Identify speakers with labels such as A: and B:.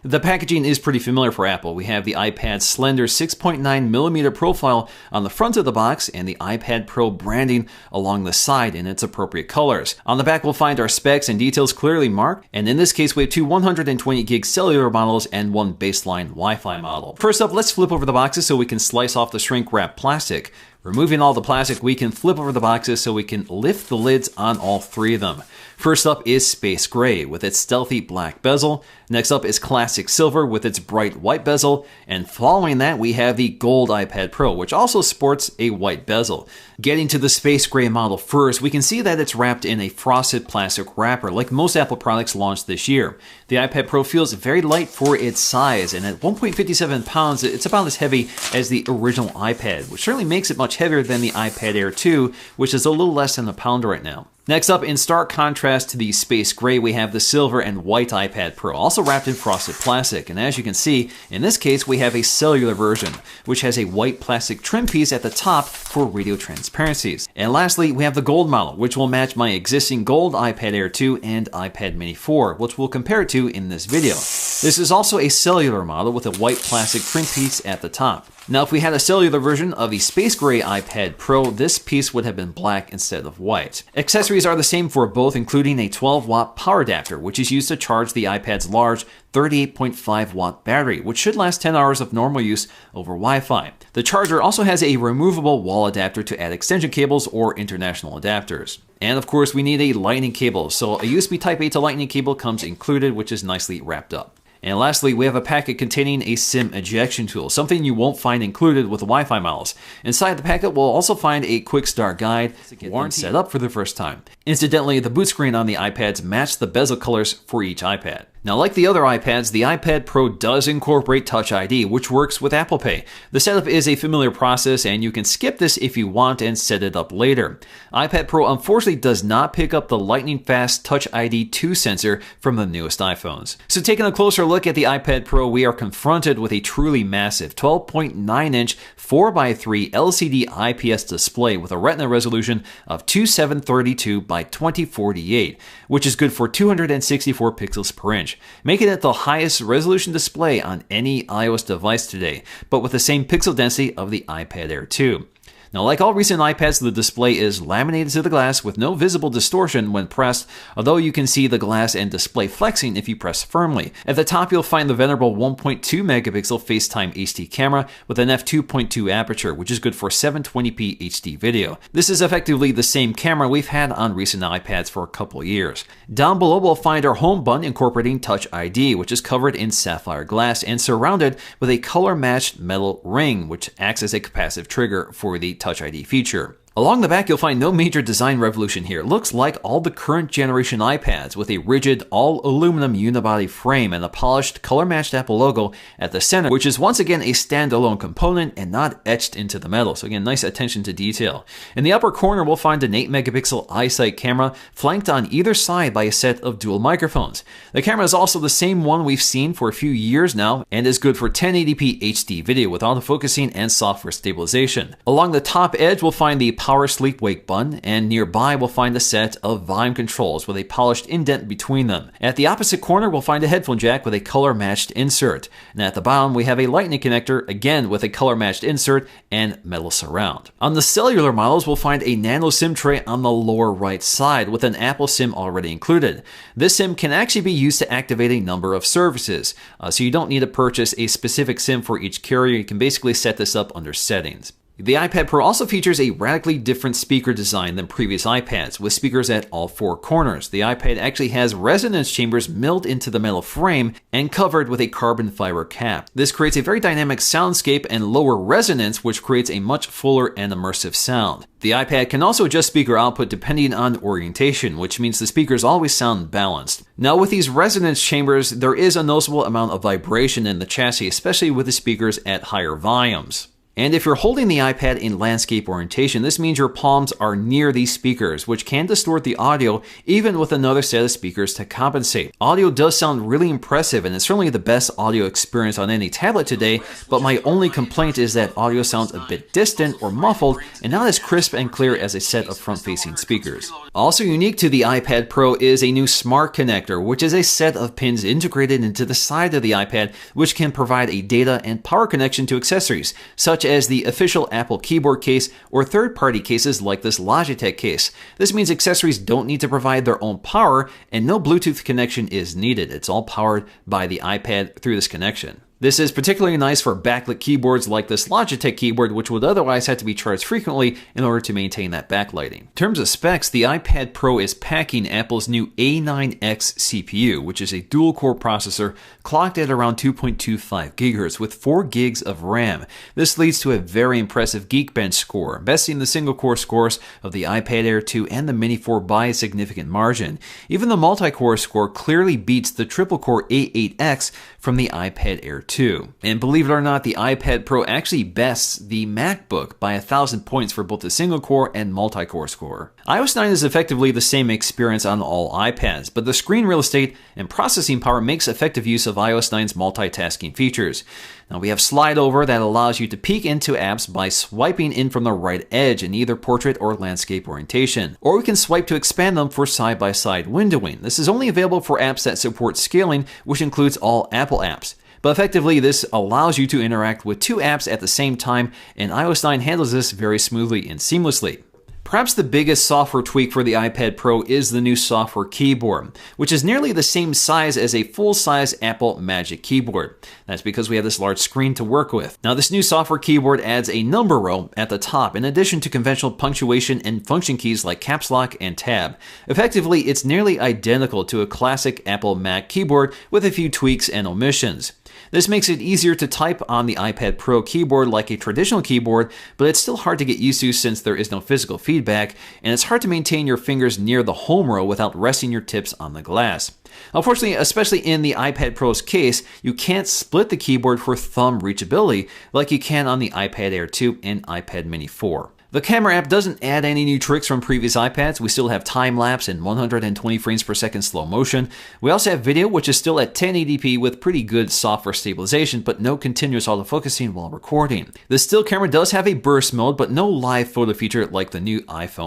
A: The packaging is pretty familiar for Apple. We have the iPad's slender 6.9mm profile on the front of the box and the iPad Pro branding along the side in its appropriate colors. On the back, we'll find our specs and details clearly marked, and in this case, we have two 120 gig cellular models and one baseline Wi-Fi model. First up, let's flip over the boxes so we can slice off the shrink wrap plastic. Removing all the plastic, we can flip over the boxes so we can lift the lids on all three of them. First up is Space Gray with its stealthy black bezel. Next up is Classic Silver with its bright white bezel. And following that, we have the Gold iPad Pro, which also sports a white bezel. Getting to the Space Gray model first, we can see that it's wrapped in a frosted plastic wrapper, like most Apple products launched this year. The iPad Pro feels very light for its size, and at 1.57 pounds, it's about as heavy as the original iPad, which certainly makes it much heavier than the iPad Air 2, which is a little less than a pound right now. Next up, in stark contrast to the Space Gray, we have the silver and white iPad Pro, also wrapped in frosted plastic. And as you can see, in this case, we have a cellular version, which has a white plastic trim piece at the top for radio transparencies. And lastly, we have the gold model, which will match my existing gold iPad Air 2 and iPad Mini 4, which we'll compare to in this video. This is also a cellular model with a white plastic trim piece at the top. Now, if we had a cellular version of the Space Gray iPad Pro, this piece would have been black instead of white. Accessories are the same for both, including a 12-watt power adapter, which is used to charge the iPad's large 38.5-watt battery, which should last 10 hours of normal use over Wi-Fi. The charger also has a removable wall adapter to add extension cables or international adapters. And of course, we need a lightning cable, so a USB Type-A to lightning cable comes included, which is nicely wrapped up. And lastly, we have a packet containing a SIM ejection tool, something you won't find included with the Wi-Fi models. Inside the packet, we'll also find a quick start guide to get them set up for the first time. Incidentally, the boot screen on the iPads match the bezel colors for each iPad. Now, like the other iPads, the iPad Pro does incorporate Touch ID, which works with Apple Pay. The setup is a familiar process, and you can skip this if you want and set it up later. iPad Pro unfortunately does not pick up the lightning-fast Touch ID 2 sensor from the newest iPhones. So taking a closer look at the iPad Pro, we are confronted with a truly massive 12.9-inch 4x3 LCD IPS display with a Retina resolution of 2732 by 2048, which is good for 264 pixels per inch, making it the highest resolution display on any iOS device today, but with the same pixel density of the iPad Air 2. Now, like all recent iPads, the display is laminated to the glass with no visible distortion when pressed, although you can see the glass and display flexing if you press firmly. At the top, you'll find the venerable 1.2 megapixel FaceTime HD camera with an f2.2 aperture, which is good for 720p HD video. This is effectively the same camera we've had on recent iPads for a couple years. Down below, we'll find our home button incorporating Touch ID, which is covered in sapphire glass and surrounded with a color-matched metal ring, which acts as a capacitive trigger for the Touch ID feature. Along the back, you'll find no major design revolution here. It looks like all the current generation iPads with a rigid all-aluminum unibody frame and a polished color-matched Apple logo at the center, which is once again a standalone component and not etched into the metal. So again, nice attention to detail. In the upper corner, we'll find an 8-megapixel iSight camera flanked on either side by a set of dual microphones. The camera is also the same one we've seen for a few years now and is good for 1080p HD video with autofocusing and software stabilization. Along the top edge, we'll find the power sleep wake button, and nearby we'll find a set of volume controls with a polished indent between them. At the opposite corner, we'll find a headphone jack with a color-matched insert. And at the bottom, we have a lightning connector, again with a color-matched insert and metal surround. On the cellular models, we'll find a nano SIM tray on the lower right side with an Apple SIM already included. This SIM can actually be used to activate a number of services, so you don't need to purchase a specific SIM for each carrier. You can basically set this up under settings. The iPad Pro also features a radically different speaker design than previous iPads, with speakers at all four corners. The iPad actually has resonance chambers milled into the metal frame and covered with a carbon fiber cap. This creates a very dynamic soundscape and lower resonance, which creates a much fuller and immersive sound. The iPad can also adjust speaker output depending on orientation, which means the speakers always sound balanced. Now, with these resonance chambers, there is a noticeable amount of vibration in the chassis, especially with the speakers at higher volumes. And if you're holding the iPad in landscape orientation, this means your palms are near these speakers, which can distort the audio even with another set of speakers to compensate. Audio does sound really impressive, and it's certainly the best audio experience on any tablet today, but my only complaint is that audio sounds a bit distant or muffled and not as crisp and clear as a set of front-facing speakers. Also unique to the iPad Pro is a new Smart Connector, which is a set of pins integrated into the side of the iPad, which can provide a data and power connection to accessories, such as the official Apple keyboard case or third-party cases like this Logitech case. This means accessories don't need to provide their own power and no Bluetooth connection is needed. It's all powered by the iPad through this connection. This is particularly nice for backlit keyboards like this Logitech keyboard, which would otherwise have to be charged frequently in order to maintain that backlighting. In terms of specs, the iPad Pro is packing Apple's new A9X CPU, which is a dual-core processor clocked at around 2.25 GHz with 4 gigs of RAM. This leads to a very impressive Geekbench score, besting the single-core scores of the iPad Air 2 and the Mini 4 by a significant margin. Even the multi-core score clearly beats the triple-core A8X from the iPad Air 2. And believe it or not, the iPad Pro actually bests the MacBook by 1,000 points for both the single-core and multi-core score. iOS 9 is effectively the same experience on all iPads, but the screen real estate and processing power makes effective use of iOS 9's multitasking features. Now we have slide over that allows you to peek into apps by swiping in from the right edge in either portrait or landscape orientation. Or we can swipe to expand them for side-by-side windowing. This is only available for apps that support scaling, which includes all Apple apps. But effectively, this allows you to interact with 2 apps at the same time, and iOS 9 handles this very smoothly and seamlessly. Perhaps the biggest software tweak for the iPad Pro is the new software keyboard, which is nearly the same size as a full-size Apple Magic Keyboard. That's because we have this large screen to work with. Now, this new software keyboard adds a number row at the top, in addition to conventional punctuation and function keys like Caps Lock and Tab. Effectively, it's nearly identical to a classic Apple Mac keyboard with a few tweaks and omissions. This makes it easier to type on the iPad Pro keyboard like a traditional keyboard, but it's still hard to get used to since there is no physical feedback, and it's hard to maintain your fingers near the home row without resting your tips on the glass. Unfortunately, especially in the iPad Pro's case, you can't split the keyboard for thumb reachability like you can on the iPad Air 2 and iPad Mini 4. The camera app doesn't add any new tricks from previous iPads. We still have time-lapse and 120 frames per second slow motion. We also have video, which is still at 1080p with pretty good software stabilization, but no continuous autofocusing while recording. The still camera does have a burst mode, but no live photo feature like the new iPhone